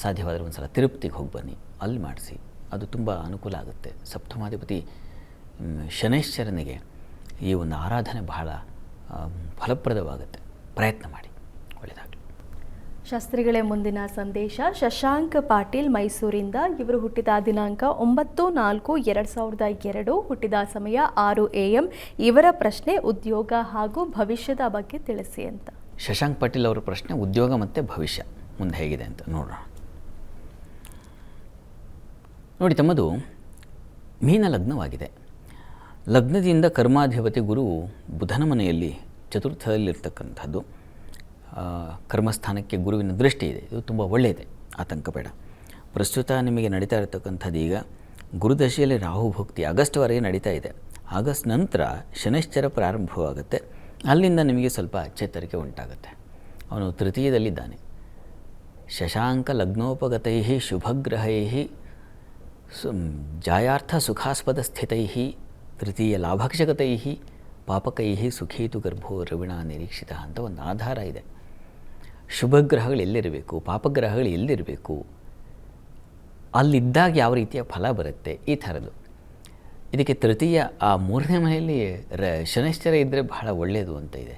ಸಾಧ್ಯವಾದರೆ ಒಂದು ಸಲ ತಿರುಪತಿಗೆ ಹೋಗಿ ಬನ್ನಿ, ಅಲ್ಲಿ ಮಾಡಿಸಿ, ಅದು ತುಂಬ ಅನುಕೂಲ ಆಗುತ್ತೆ. ಸಪ್ತಮಾಧಿಪತಿ ಶನೈಶ್ಚರನಿಗೆ ಈ ಒಂದು ಆರಾಧನೆ ಬಹಳ ಫಲಪ್ರದವಾಗುತ್ತೆ. ಪ್ರಯತ್ನ ಮಾಡಿ, ಒಳ್ಳೆಯದಾಗಲಿ. ಶಾಸ್ತ್ರಿಗಳೇ ಮುಂದಿನ ಸಂದೇಶ ಶಶಾಂಕ್ ಪಾಟೀಲ್ ಮೈಸೂರಿಂದ. ಇವರು ಹುಟ್ಟಿದ ದಿನಾಂಕ 9/4/2002, ಹುಟ್ಟಿದ ಸಮಯ 6 AM. ಇವರ ಪ್ರಶ್ನೆ ಉದ್ಯೋಗ ಹಾಗೂ ಭವಿಷ್ಯದ ಬಗ್ಗೆ ತಿಳಿಸಿ ಅಂತ. ಶಶಾಂಕ್ ಪಾಟೀಲ್ ಅವರ ಪ್ರಶ್ನೆ ಉದ್ಯೋಗ ಮತ್ತು ಭವಿಷ್ಯ ಮುಂದೆ ಹೇಗಿದೆ ಅಂತ ನೋಡೋಣ. ನೋಡಿ, ತಮ್ಮದು ಮೀನ ಲಗ್ನವಾಗಿದೆ. ಲಗ್ನದಿಂದ ಕರ್ಮಾಧಿಪತಿ ಗುರು ಬುಧನ ಮನೆಯಲ್ಲಿ ಚತುರ್ಥದಲ್ಲಿರ್ತಕ್ಕಂಥದ್ದು. ಕರ್ಮಸ್ಥಾನಕ್ಕೆ ಗುರುವಿನ ದೃಷ್ಟಿ ಇದೆ. ಇದು ತುಂಬ ಒಳ್ಳೆಯದೆ, ಆತಂಕ ಬೇಡ. ಪ್ರಸ್ತುತ ನಿಮಗೆ ನಡೀತಾ ಇರತಕ್ಕಂಥದ್ದು ಈಗ ಗುರುದಶೆಯಲ್ಲಿ ರಾಹುಭಕ್ತಿ ಆಗಸ್ಟ್ವರೆಗೆ ನಡೀತಾ ಇದೆ. ಆಗಸ್ಟ್ ನಂತರ ಶನೈಶ್ಚರ ಪ್ರಾರಂಭವಾಗುತ್ತೆ. ಅಲ್ಲಿಂದ ನಿಮಗೆ ಸ್ವಲ್ಪ ಚೇತರಿಕೆ ಉಂಟಾಗುತ್ತೆ. ಅವನು ತೃತೀಯದಲ್ಲಿದ್ದಾನೆ. ಶಶಾಂಕ ಲಗ್ನೋಪಗತೈ ಶುಭಗ್ರಹೈ ಜಾಯಾರ್ಥ ಸುಖಾಸ್ಪದ ಸ್ಥಿತೈ ತೃತೀಯ ಲಾಭಕ್ಷಗತೈ ಪಾಪಕೈ ಸುಖೀತು ಗರ್ಭೋ ರವಿಣ ನಿರೀಕ್ಷಿತ ಅಂತ ಒಂದು ಆಧಾರ ಇದೆ. ಶುಭಗ್ರಹಗಳು ಎಲ್ಲಿರಬೇಕು, ಪಾಪಗ್ರಹಗಳು ಎಲ್ಲಿರಬೇಕು, ಅಲ್ಲಿದ್ದಾಗ ಯಾವ ರೀತಿಯ ಫಲ ಬರುತ್ತೆ, ಈ ಥರದ್ದು. ಇದಕ್ಕೆ ತೃತೀಯ ಆ 3ನೇ ಮನೆಯಲ್ಲಿ ಶನೈಶ್ಚರ ಇದ್ದರೆ ಬಹಳ ಒಳ್ಳೆಯದು ಅಂತ ಇದೆ.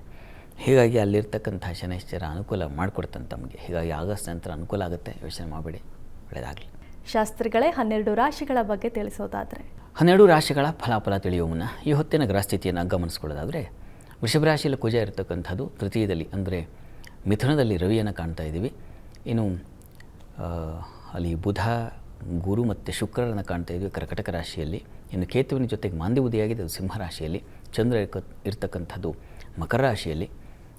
ಹೀಗಾಗಿ ಅಲ್ಲಿರ್ತಕ್ಕಂಥ ಶನೈಶ್ಚರ ಅನುಕೂಲ ಮಾಡಿಕೊಡ್ತಾನೆ ತಮಗೆ. ಹೀಗಾಗಿ ಆಗಸ್ಟ್ ನಂತರ ಅನುಕೂಲ ಆಗುತ್ತೆ, ಯೋಚನೆ ಮಾಡಬೇಡಿ, ಒಳ್ಳೆಯದಾಗಲಿ. ಶಾಸ್ತ್ರಿಗಳೇ 12 ರಾಶಿಗಳ ಬಗ್ಗೆ ತಿಳಿಸೋದಾದರೆ? 12 ರಾಶಿಗಳ ಫಲಾಫಲ ತಿಳಿಯುವ ಮುನ್ನ ಈ ಹೊತ್ತಿನ ಗ್ರಹಸ್ಥಿತಿಯನ್ನು ಗಮನಿಸ್ಕೊಳ್ಳೋದಾದರೆ, ವೃಷಭ ರಾಶಿಯಲ್ಲಿ ಕುಜ ಇರತಕ್ಕಂಥದ್ದು ತೃತೀಯದಲ್ಲಿ, ಅಂದರೆ ಮಿಥುನದಲ್ಲಿ ರವಿಯನ್ನು ಕಾಣ್ತಾ ಇದ್ದೀವಿ. ಇನ್ನು ಅಲ್ಲಿ ಬುಧ, ಗುರು ಮತ್ತು ಶುಕ್ರರನ್ನು ಕಾಣ್ತಾ ಇದ್ವಿ ಕರ್ಕಟಕ ರಾಶಿಯಲ್ಲಿ. ಇನ್ನು ಕೇತುವಿನ ಜೊತೆಗೆ ಮಾಂದಿ ಉದಯಾಗಿದೆ, ಅದು ಸಿಂಹ ರಾಶಿಯಲ್ಲಿ. ಚಂದ್ರ ಇರ್ತಕ್ಕಂಥದ್ದು ಮಕರ ರಾಶಿಯಲ್ಲಿ.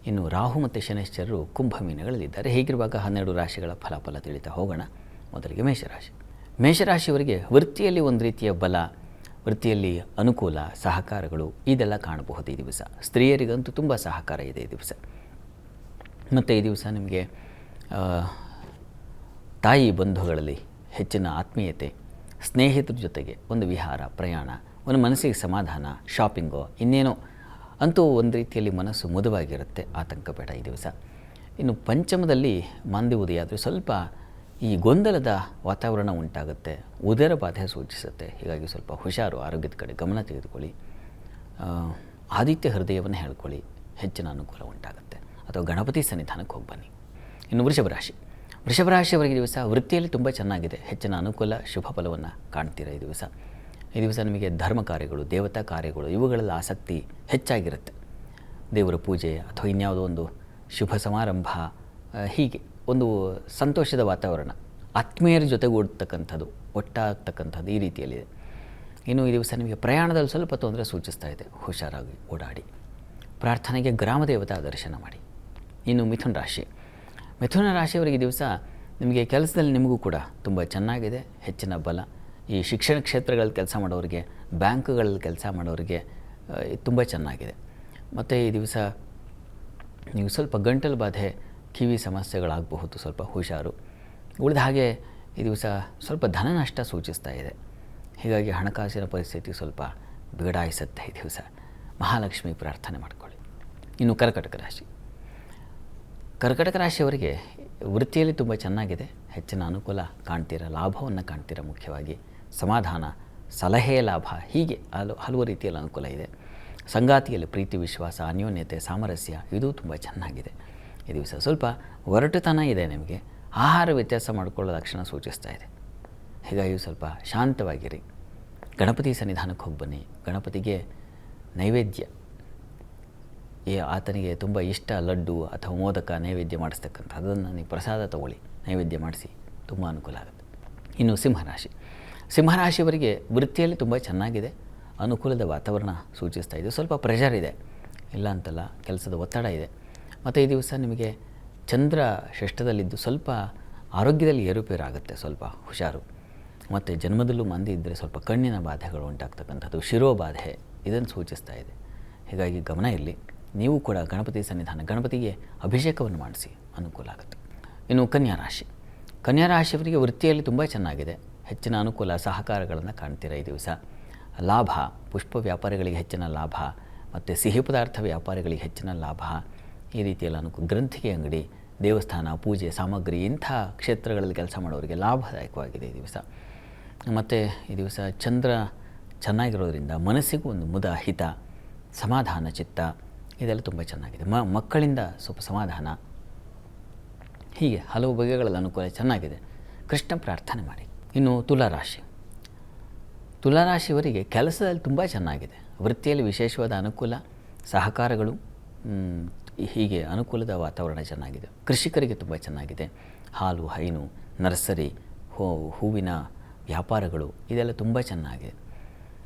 ಇನ್ನು ರಾಹು ಮತ್ತು ಶನೈಶ್ಚರರು ಕುಂಭ ಮೀನಗಳಲ್ಲಿದ್ದಾರೆ. ಹೀಗಿರುವಾಗ 12 ರಾಶಿಗಳ ಫಲಾಫಲ ತಿಳಿತಾ ಹೋಗೋಣ. ಮೊದಲಿಗೆ ಮೇಷರಾಶಿ. ಮೇಷರಾಶಿಯವರಿಗೆ ವೃತ್ತಿಯಲ್ಲಿ ಒಂದು ರೀತಿಯ ಬಲ, ವೃತ್ತಿಯಲ್ಲಿ ಅನುಕೂಲ, ಸಹಕಾರಗಳು ಇದೆಲ್ಲ ಕಾಣಬಹುದು ಈ ದಿವಸ. ಸ್ತ್ರೀಯರಿಗಂತೂ ತುಂಬ ಸಹಕಾರ ಇದೆ ಈ ದಿವಸ. ಮತ್ತು ಈ ದಿವಸ ನಿಮಗೆ ತಾಯಿ ಬಂಧುಗಳಲ್ಲಿ ಹೆಚ್ಚಿನ ಆತ್ಮೀಯತೆ, ಸ್ನೇಹಿತರ ಜೊತೆಗೆ ಒಂದು ವಿಹಾರ, ಪ್ರಯಾಣ, ಒಂದು ಮನಸ್ಸಿಗೆ ಸಮಾಧಾನ, ಶಾಪಿಂಗೋ ಇನ್ನೇನೋ, ಅಂತೂ ಒಂದು ರೀತಿಯಲ್ಲಿ ಮನಸ್ಸು ಮುದವಾಗಿರುತ್ತೆ. ಆತಂಕ ಬೇಡ ಈ ದಿವಸ. ಇನ್ನು ಪಂಚಮದಲ್ಲಿ ಮಾಂದಿ ಉದಯ ಆದರೆ ಸ್ವಲ್ಪ ಈ ಗೊಂದಲದ ವಾತಾವರಣ ಉಂಟಾಗುತ್ತೆ, ಉದರ ಬಾಧೆ ಸೂಚಿಸುತ್ತೆ. ಹೀಗಾಗಿ ಸ್ವಲ್ಪ ಹುಷಾರು, ಆರೋಗ್ಯದ ಕಡೆ ಗಮನ ತೆಗೆದುಕೊಳ್ಳಿ. ಆದಿತ್ಯ ಹೃದಯವನ್ನು ಹೇಳ್ಕೊಳ್ಳಿ, ಹೆಚ್ಚಿನ ಅನುಕೂಲ ಉಂಟಾಗುತ್ತೆ. ಅಥವಾ ಗಣಪತಿ ಸನ್ನಿಧಾನಕ್ಕೆ ಹೋಗಿ ಬನ್ನಿ. ಇನ್ನು ವೃಷಭ ರಾಶಿಯವರಿಗೆ ದಿವಸ ವೃತ್ತಿಯಲ್ಲಿ ತುಂಬ ಚೆನ್ನಾಗಿದೆ. ಹೆಚ್ಚಿನ ಅನುಕೂಲ ಶುಭ ಫಲವನ್ನು ಕಾಣ್ತೀರಾ ಈ ದಿವಸ ನಿಮಗೆ ಧರ್ಮ ಕಾರ್ಯಗಳು, ದೇವತಾ ಕಾರ್ಯಗಳು ಇವುಗಳಲ್ಲಿ ಆಸಕ್ತಿ ಹೆಚ್ಚಾಗಿರುತ್ತೆ. ದೇವರ ಪೂಜೆ ಅಥವಾ ಇನ್ಯಾವುದೋ ಒಂದು ಶುಭ ಸಮಾರಂಭ, ಹೀಗೆ ಒಂದು ಸಂತೋಷದ ವಾತಾವರಣ, ಆತ್ಮೀಯರ ಜೊತೆಗೂಡ್ತಕ್ಕಂಥದ್ದು, ಒಟ್ಟಾಗ್ತಕ್ಕಂಥದ್ದು ಈ ರೀತಿಯಲ್ಲಿದೆ. ಇನ್ನು ಈ ದಿವಸ ನಿಮಗೆ ಪ್ರಯಾಣದಲ್ಲಿ ಸ್ವಲ್ಪ ತೊಂದರೆ ಸೂಚಿಸ್ತಾ ಇದೆ. ಹುಷಾರಾಗಿ ಓಡಾಡಿ. ಪ್ರಾರ್ಥನೆಗೆ ಗ್ರಾಮ ದೇವತಾ ದರ್ಶನ ಮಾಡಿ. ಇನ್ನು ಮಿಥುನ ರಾಶಿಯವರಿಗೆ ಈ ದಿವಸ ನಿಮಗೆ ಕೆಲಸದಲ್ಲಿ ನಿಮಗೂ ಕೂಡ ತುಂಬ ಚೆನ್ನಾಗಿದೆ. ಹೆಚ್ಚಿನ ಬಲ. ಈ ಶಿಕ್ಷಣ ಕ್ಷೇತ್ರಗಳಲ್ಲಿ ಕೆಲಸ ಮಾಡೋರಿಗೆ, ಬ್ಯಾಂಕ್ಗಳಲ್ಲಿ ಕೆಲಸ ಮಾಡೋರಿಗೆ ತುಂಬ ಚೆನ್ನಾಗಿದೆ. ಮತ್ತು ಈ ದಿವಸ ನೀವು ಸ್ವಲ್ಪ ಗಂಟಲು ಬಾಧೆ, ಕಿವಿ ಸಮಸ್ಯೆಗಳಾಗಬಹುದು, ಸ್ವಲ್ಪ ಹುಷಾರು. ಉಳಿದ ಹಾಗೆ ಈ ದಿವಸ ಸ್ವಲ್ಪ ಧನ ನಷ್ಟ ಸೂಚಿಸ್ತಾ ಇದೆ. ಹೀಗಾಗಿ ಹಣಕಾಸಿನ ಪರಿಸ್ಥಿತಿ ಸ್ವಲ್ಪ ಬಿಗಡಾಯಿಸುತ್ತೆ ಈ ದಿವಸ. ಮಹಾಲಕ್ಷ್ಮಿ ಪ್ರಾರ್ಥನೆ ಮಾಡಿಕೊಳ್ಳಿ. ಇನ್ನು ಕರ್ಕಟಕ ರಾಶಿಯವರಿಗೆ ವೃತ್ತಿಯಲ್ಲಿ ತುಂಬ ಚೆನ್ನಾಗಿದೆ. ಹೆಚ್ಚಿನ ಅನುಕೂಲ ಕಾಣ್ತೀರ, ಲಾಭವನ್ನು ಕಾಣ್ತೀರ. ಮುಖ್ಯವಾಗಿ ಸಮಾಧಾನ, ಸಲಹೆಯ ಲಾಭ, ಹೀಗೆ ಹಲವು ರೀತಿಯಲ್ಲಿ ಅನುಕೂಲ ಇದೆ. ಸಂಗಾತಿಯಲ್ಲಿ ಪ್ರೀತಿ, ವಿಶ್ವಾಸ, ಅನ್ಯೋನ್ಯತೆ, ಸಾಮರಸ್ಯ ಇದು ತುಂಬ ಚೆನ್ನಾಗಿದೆ ಈ ದಿವಸ. ಸ್ವಲ್ಪ ಒರಟುತನ ಇದೆ ನಿಮಗೆ. ಆಹಾರ ವ್ಯತ್ಯಾಸ ಮಾಡಿಕೊಳ್ಳೋ ಲಕ್ಷಣ ಸೂಚಿಸ್ತಾ ಇದೆ. ಹೀಗಾಗಿ ಸ್ವಲ್ಪ ಶಾಂತವಾಗಿರಿ. ಗಣಪತಿ ಸನ್ನಿಧಾನಕ್ಕೆ ಹೋಗಿ ಬನ್ನಿ. ಗಣಪತಿಗೆ ನೈವೇದ್ಯ, ಆತನಿಗೆ ತುಂಬ ಇಷ್ಟ ಲಡ್ಡು ಅಥವಾ ಮೋದಕ ನೈವೇದ್ಯ ಮಾಡಿಸ್ತಕ್ಕಂಥ ಅದನ್ನು ನೀವು ಪ್ರಸಾದ ತಗೊಳ್ಳಿ, ನೈವೇದ್ಯ ಮಾಡಿಸಿ, ತುಂಬ ಅನುಕೂಲ ಆಗುತ್ತೆ. ಇನ್ನು ಸಿಂಹರಾಶಿಯವರಿಗೆ ವೃತ್ತಿಯಲ್ಲಿ ತುಂಬ ಚೆನ್ನಾಗಿದೆ. ಅನುಕೂಲದ ವಾತಾವರಣ ಸೂಚಿಸ್ತಾ ಇದೆ. ಸ್ವಲ್ಪ ಪ್ರೆಷರ್ ಇದೆ, ಇಲ್ಲ ಅಂತಲ್ಲ, ಕೆಲಸದ ಒತ್ತಡ ಇದೆ. ಮತ್ತು ಈ ದಿವಸ ನಿಮಗೆ ಚಂದ್ರ ಷಷ್ಠದಲ್ಲಿದ್ದು ಸ್ವಲ್ಪ ಆರೋಗ್ಯದಲ್ಲಿ ಏರುಪೇರಾಗುತ್ತೆ, ಸ್ವಲ್ಪ ಹುಷಾರು. ಮತ್ತು ಜನ್ಮದಲ್ಲೂ ಮಂದಿ ಇದ್ದರೆ ಸ್ವಲ್ಪ ಕಣ್ಣಿನ ಬಾಧೆಗಳು ಉಂಟಾಗ್ತಕ್ಕಂಥದ್ದು, ಶಿರೋಬಾಧೆ ಇದನ್ನು ಸೂಚಿಸ್ತಾ ಇದೆ. ಹೀಗಾಗಿ ಗಮನ ಇರಲಿ. ನೀವು ಕೂಡ ಗಣಪತಿ ಸನ್ನಿಧಾನ, ಗಣಪತಿಗೆ ಅಭಿಷೇಕವನ್ನು ಮಾಡಿಸಿ, ಅನುಕೂಲ ಆಗುತ್ತೆ. ಇನ್ನು ಕನ್ಯಾ ರಾಶಿಯವರಿಗೆ ವೃತ್ತಿಯಲ್ಲಿ ತುಂಬ ಚೆನ್ನಾಗಿದೆ. ಹೆಚ್ಚಿನ ಅನುಕೂಲ, ಸಹಕಾರಗಳನ್ನು ಕಾಣ್ತೀರ ಈ ದಿವಸ. ಲಾಭ, ಪುಷ್ಪ ವ್ಯಾಪಾರಿಗಳಿಗೆ ಹೆಚ್ಚಿನ ಲಾಭ, ಮತ್ತು ಸಿಹಿ ಪದಾರ್ಥ ವ್ಯಾಪಾರಿಗಳಿಗೆ ಹೆಚ್ಚಿನ ಲಾಭ, ಈ ರೀತಿಯಲ್ಲಿ ಗ್ರಂಥಿಗೆ ಅಂಗಡಿ, ದೇವಸ್ಥಾನ, ಪೂಜೆ ಸಾಮಗ್ರಿ ಇಂಥ ಕ್ಷೇತ್ರಗಳಲ್ಲಿ ಕೆಲಸ ಮಾಡೋರಿಗೆ ಲಾಭದಾಯಕವಾಗಿದೆ ಈ ದಿವಸ. ಮತ್ತು ಈ ದಿವಸ ಚಂದ್ರ ಚೆನ್ನಾಗಿರೋದ್ರಿಂದ ಮನಸ್ಸಿಗೂ ಒಂದು ಮುದ, ಹಿತ, ಸಮಾಧಾನ ಚಿತ್ತ ಇದೆಲ್ಲ ತುಂಬ ಚೆನ್ನಾಗಿದೆ. ಮಕ್ಕಳಿಂದ ಸ್ವಲ್ಪ ಸಮಾಧಾನ, ಹೀಗೆ ಹಲವು ಬಗೆಗಳಲ್ಲಿ ಅನುಕೂಲ ಚೆನ್ನಾಗಿದೆ. ಕೃಷ್ಣ ಪ್ರಾರ್ಥನೆ ಮಾಡಿ. ಇನ್ನು ತುಲಾರಾಶಿಯವರಿಗೆ ಕೆಲಸದಲ್ಲಿ ತುಂಬ ಚೆನ್ನಾಗಿದೆ. ವೃತ್ತಿಯಲ್ಲಿ ವಿಶೇಷವಾದ ಅನುಕೂಲ, ಸಹಕಾರಗಳು, ಹೀಗೆ ಅನುಕೂಲದ ವಾತಾವರಣ ಚೆನ್ನಾಗಿದೆ. ಕೃಷಿಕರಿಗೆ ತುಂಬ ಚೆನ್ನಾಗಿದೆ. ಹಾಲು, ಹೈನು, ನರ್ಸರಿ, ಹೂವಿನ ವ್ಯಾಪಾರಗಳು ಇದೆಲ್ಲ ತುಂಬ ಚೆನ್ನಾಗಿದೆ.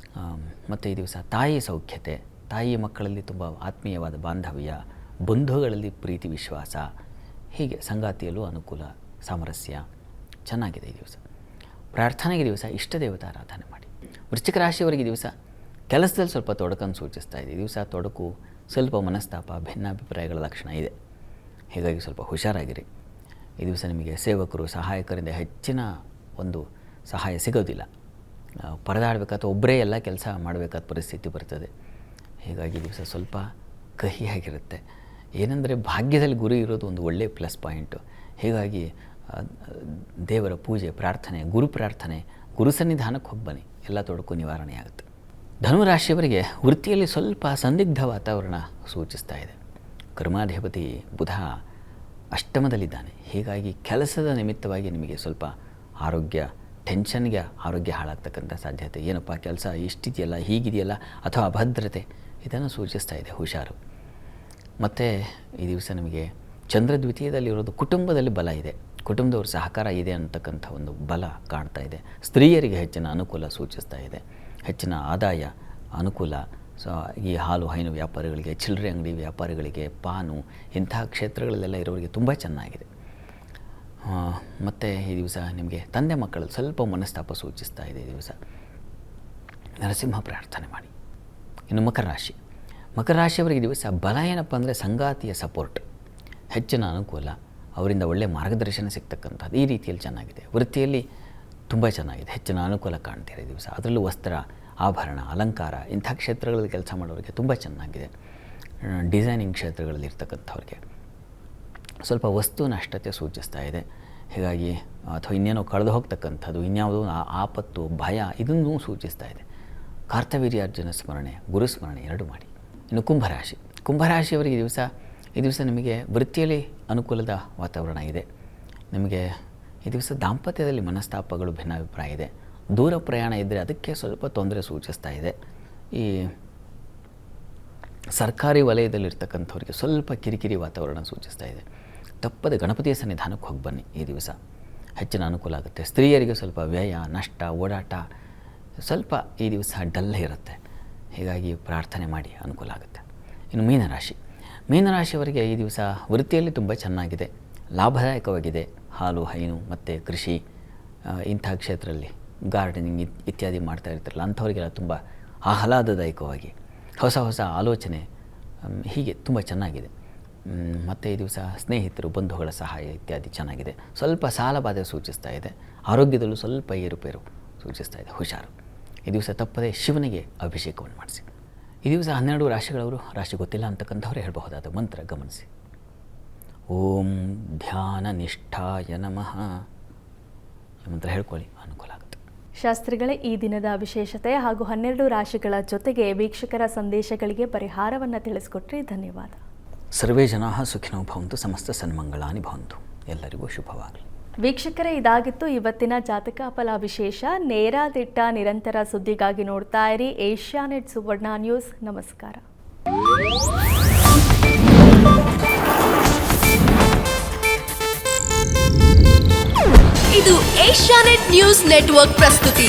ಮತ್ತು ಈ ದಿವಸ ತಾಯಿ ಸೌಖ್ಯತೆ, ತಾಯಿ ಮಕ್ಕಳಲ್ಲಿ ತುಂಬ ಆತ್ಮೀಯವಾದ ಬಾಂಧವ್ಯ, ಬಂಧುಗಳಲ್ಲಿ ಪ್ರೀತಿ ವಿಶ್ವಾಸ, ಹೀಗೆ ಸಂಗಾತಿಯಲ್ಲೂ ಅನುಕೂಲ, ಸಾಮರಸ್ಯ ಚೆನ್ನಾಗಿದೆ ಈ ದಿವಸ. ಪ್ರಾರ್ಥನೆಗೆ ದಿವಸ ಇಷ್ಟ ದೇವತಾ ಆರಾಧನೆ ಮಾಡಿ. ವೃಶ್ಚಿಕ ರಾಶಿಯವರಿಗೆ ದಿವಸ ಕೆಲಸದಲ್ಲಿ ಸ್ವಲ್ಪ ತೊಡಕನ್ನು ಸೂಚಿಸ್ತಾ ಇದೆ. ಈ ದಿವಸ ತೊಡಕು, ಸ್ವಲ್ಪ ಮನಸ್ತಾಪ, ಭಿನ್ನಾಭಿಪ್ರಾಯಗಳ ಲಕ್ಷಣ ಇದೆ. ಹೀಗಾಗಿ ಸ್ವಲ್ಪ ಹುಷಾರಾಗಿರಿ. ಈ ದಿವಸ ನಿಮಗೆ ಸೇವಕರು, ಸಹಾಯಕರಿಂದ ಹೆಚ್ಚಿನ ಒಂದು ಸಹಾಯ ಸಿಗೋದಿಲ್ಲ. ಪರದಾಡಬೇಕಾದ ಒಬ್ಬರೇ ಎಲ್ಲ ಕೆಲಸ ಮಾಡಬೇಕಾದ ಪರಿಸ್ಥಿತಿ ಬರ್ತದೆ. ಹೀಗಾಗಿ ದಿವಸ ಸ್ವಲ್ಪ ಕಹಿಯಾಗಿರುತ್ತೆ. ಏನೆಂದರೆ ಭಾಗ್ಯದಲ್ಲಿ ಗುರಿ ಇರೋದು ಒಂದು ಒಳ್ಳೆಯ ಪ್ಲಸ್ ಪಾಯಿಂಟು. ಹೀಗಾಗಿ ದೇವರ ಪೂಜೆ, ಪ್ರಾರ್ಥನೆ, ಗುರು ಸನ್ನಿಧಾನಕ್ಕೆ ಹೋಗಿ ಬನ್ನಿ, ಎಲ್ಲ ತೊಡಕು ನಿವಾರಣೆ ಆಗುತ್ತೆ. ಧನುರಾಶಿಯವರಿಗೆ ವೃತ್ತಿಯಲ್ಲಿ ಸ್ವಲ್ಪ ಸಂದಿಗ್ಧ ವಾತಾವರಣ ಸೂಚಿಸ್ತಾ ಇದೆ. ಕರ್ಮಾಧಿಪತಿ ಬುಧ ಅಷ್ಟಮದಲ್ಲಿದ್ದಾನೆ. ಹೀಗಾಗಿ ಕೆಲಸದ ನಿಮಿತ್ತವಾಗಿ ನಿಮಗೆ ಸ್ವಲ್ಪ ಆರೋಗ್ಯ, ಟೆನ್ಷನ್ಗೆ ಆರೋಗ್ಯ ಹಾಳಾಗ್ತಕ್ಕಂಥ ಸಾಧ್ಯತೆ. ಏನಪ್ಪ ಕೆಲಸ ಇಷ್ಟಿದೆಯಲ್ಲ, ಹೀಗಿದೆಯಲ್ಲ, ಅಥವಾ ಅಭದ್ರತೆ ಇದನ್ನು ಸೂಚಿಸ್ತಾ ಇದೆ. ಹುಷಾರು. ಮತ್ತು ಈ ದಿವಸ ನಿಮಗೆ ಚಂದ್ರ ದ್ವಿತೀಯದಲ್ಲಿರೋದು, ಕುಟುಂಬದಲ್ಲಿ ಬಲ ಇದೆ, ಕುಟುಂಬದವ್ರ ಸಹಕಾರ ಇದೆ ಅಂತಕ್ಕಂಥ ಒಂದು ಬಲ ಕಾಣ್ತಾ ಇದೆ. ಸ್ತ್ರೀಯರಿಗೆ ಹೆಚ್ಚಿನ ಅನುಕೂಲ ಸೂಚಿಸ್ತಾ ಇದೆ. ಹೆಚ್ಚಿನ ಆದಾಯ, ಅನುಕೂಲ. ಈ ಹಾಲು, ಹೈನು ವ್ಯಾಪಾರಿಗಳಿಗೆ, ಚಿಲ್ಲರೆ ಅಂಗಡಿ ವ್ಯಾಪಾರಿಗಳಿಗೆ, ಪಾನು ಇಂತಹ ಕ್ಷೇತ್ರಗಳಲ್ಲೆಲ್ಲ ಇರೋರಿಗೆ ತುಂಬ ಚೆನ್ನಾಗಿದೆ. ಮತ್ತು ಈ ದಿವಸ ನಿಮಗೆ ತಂದೆ ಮಕ್ಕಳಲ್ಲಿ ಸ್ವಲ್ಪ ಮನಸ್ತಾಪ ಸೂಚಿಸ್ತಾ ಇದೆ ಈ ದಿವಸ. ನರಸಿಂಹ ಪ್ರಾರ್ಥನೆ ಮಾಡಿ. ಇನ್ನು ಮಕರ ರಾಶಿಯವರಿಗೆ ದಿವಸ ಬಲ ಏನಪ್ಪ ಅಂದರೆ ಸಂಗಾತಿಯ ಸಪೋರ್ಟ್, ಹೆಚ್ಚಿನ ಅನುಕೂಲ, ಅವರಿಂದ ಒಳ್ಳೆಯ ಮಾರ್ಗದರ್ಶನ ಸಿಗ್ತಕ್ಕಂಥದ್ದು ಈ ರೀತಿಯಲ್ಲಿ ಚೆನ್ನಾಗಿದೆ. ವೃತ್ತಿಯಲ್ಲಿ ತುಂಬ ಚೆನ್ನಾಗಿದೆ, ಹೆಚ್ಚಿನ ಅನುಕೂಲ ಕಾಣ್ತೀರ ಈ ದಿವಸ. ಅದರಲ್ಲೂ ವಸ್ತ್ರ, ಆಭರಣ, ಅಲಂಕಾರ ಇಂಥ ಕ್ಷೇತ್ರಗಳಲ್ಲಿ ಕೆಲಸ ಮಾಡೋರಿಗೆ ತುಂಬ ಚೆನ್ನಾಗಿದೆ. ಡಿಸೈನಿಂಗ್ ಕ್ಷೇತ್ರಗಳಲ್ಲಿ ಇರ್ತಕ್ಕಂಥವ್ರಿಗೆ ಸ್ವಲ್ಪ ವಸ್ತು ನಷ್ಟತೆ ಸೂಚಿಸ್ತಾ ಇದೆ. ಹೀಗಾಗಿ ಅಥವಾ ಇನ್ನೇನೋ ಕಳೆದು ಹೋಗ್ತಕ್ಕಂಥದ್ದು, ಇನ್ಯಾವುದೋ ಆಪತ್ತು, ಭಯ ಇದನ್ನು ಸೂಚಿಸ್ತಾ ಇದೆ. ಕಾರ್ತವೀರ್ಯಾರ್ಜುನ ಸ್ಮರಣೆ, ಗುರುಸ್ಮರಣೆ ಎರಡು ಮಾಡಿ. ಇನ್ನು ಕುಂಭರಾಶಿಯವರಿಗೆ ದಿವಸ ಈ ದಿವಸ ನಿಮಗೆ ವೃತ್ತಿಯಲ್ಲಿ ಅನುಕೂಲದ ವಾತಾವರಣ ಇದೆ. ನಿಮಗೆ ಈ ದಿವಸ ದಾಂಪತ್ಯದಲ್ಲಿ ಮನಸ್ತಾಪಗಳು, ಭಿನ್ನಾಭಿಪ್ರಾಯ ಇದೆ. ದೂರ ಪ್ರಯಾಣ ಇದ್ದರೆ ಅದಕ್ಕೆ ಸ್ವಲ್ಪ ತೊಂದರೆ ಸೂಚಿಸ್ತಾ ಇದೆ. ಈ ಸರ್ಕಾರಿ ವಲಯದಲ್ಲಿರ್ತಕ್ಕಂಥವ್ರಿಗೆ ಸ್ವಲ್ಪ ಕಿರಿಕಿರಿ ವಾತಾವರಣ ಸೂಚಿಸ್ತಾ ಇದೆ. ತಪ್ಪದೆ ಗಣಪತಿಯ ಸನ್ನಿಧಾನಕ್ಕೆ ಹೋಗಿ ಬನ್ನಿ. ಈ ದಿವಸ ಹೆಚ್ಚಿನ ಅನುಕೂಲ ಆಗುತ್ತೆ. ಸ್ತ್ರೀಯರಿಗೆ ಸ್ವಲ್ಪ ವ್ಯಯ, ನಷ್ಟ, ಓಡಾಟ ಸ್ವಲ್ಪ ಈ ದಿವಸ ಡಲ್ ಇರುತ್ತೆ. ಹೀಗಾಗಿ ಪ್ರಾರ್ಥನೆ ಮಾಡಿ ಅನುಕೂಲ ಆಗುತ್ತೆ. ಇನ್ನು ಮೀನರಾಶಿಯವರಿಗೆ ಈ ದಿವಸ ವೃತ್ತಿಯಲ್ಲಿ ತುಂಬ ಚೆನ್ನಾಗಿದೆ, ಲಾಭದಾಯಕವಾಗಿದೆ. ಹಾಲು, ಹೈನು ಮತ್ತು ಕೃಷಿ ಇಂಥ ಕ್ಷೇತ್ರದಲ್ಲಿ ಗಾರ್ಡನಿಂಗ್ ಇತ್ಯಾದಿ ಮಾಡ್ತಾ ಇರ್ತಾರಲ್ಲ, ಅಂಥವರಿಗೆಲ್ಲ ತುಂಬ ಆಹ್ಲಾದದಾಯಕವಾಗಿ ಹೊಸ ಹೊಸ ಆಲೋಚನೆ ಹೀಗೆ ತುಂಬ ಚೆನ್ನಾಗಿದೆ. ಮತ್ತು ಈ ದಿವಸ ಸ್ನೇಹಿತರು, ಬಂಧುಗಳ ಸಹಾಯ ಇತ್ಯಾದಿ ಚೆನ್ನಾಗಿದೆ. ಸ್ವಲ್ಪ ಸಾಲಬಾಧೆ ಸೂಚಿಸ್ತಾ ಇದೆ. ಆರೋಗ್ಯದಲ್ಲೂ ಸ್ವಲ್ಪ ಏರುಪೇರು ಸೂಚಿಸ್ತಾ ಇದೆ, ಹುಷಾರು. ಈ ದಿವಸ ತಪ್ಪದೆ ಶಿವನಿಗೆ ಅಭಿಷೇಕವನ್ನು ಮಾಡಿಸಿ. ಈ ದಿವಸ 12 ರಾಶಿಗಳವರು, ರಾಶಿ ಗೊತ್ತಿಲ್ಲ ಅಂತಕ್ಕಂಥವ್ರು ಹೇಳಬಹುದಾದ ಮಂತ್ರ ಗಮನಿಸಿ. ಓಂ ಧ್ಯಾನ ನಿಷ್ಠಾಯ ನಮಃ ಈ ಮಂತ್ರ ಹೇಳ್ಕೊಳ್ಳಿ, ಅನುಕೂಲ ಆಗುತ್ತೆ. ಶಾಸ್ತ್ರಿಗಳೇ, ಈ ದಿನದ ವಿಶೇಷತೆ ಹಾಗೂ 12 ರಾಶಿಗಳ ಜೊತೆಗೆ ವೀಕ್ಷಕರ ಸಂದೇಶಗಳಿಗೆ ಪರಿಹಾರವನ್ನು ತಿಳಿಸ್ಕೊಟ್ರಿ. ಧನ್ಯವಾದ. ಸರ್ವೇ ಜನಾಃ ಸುಖಿನೋ ಭವಂತು, ಸಮಸ್ತ ಸನ್ಮಂಗಳಾನಿ ಭವಂತು. ಎಲ್ಲರಿಗೂ ಶುಭವಾಗಲಿ. ವೀಕ್ಷಕರೇ, ಇದಾಗಿತ್ತು ಇವತ್ತಿನ ಜಾತಕ ಫಲ ವಿಶೇಷ. ನೇರ ದಿಟ್ಟ ನಿರಂತರ ಸುದ್ದಿಗಾಗಿ ನೋಡ್ತಾ ಇರಿ ಏಷ್ಯಾನೆಟ್ ಸುವರ್ಣ ನ್ಯೂಸ್. ನಮಸ್ಕಾರ. ಇದು ಏಷ್ಯಾನೆಟ್ ನ್ಯೂಸ್ ನೆಟ್ವರ್ಕ್ ಪ್ರಸ್ತುತಿ.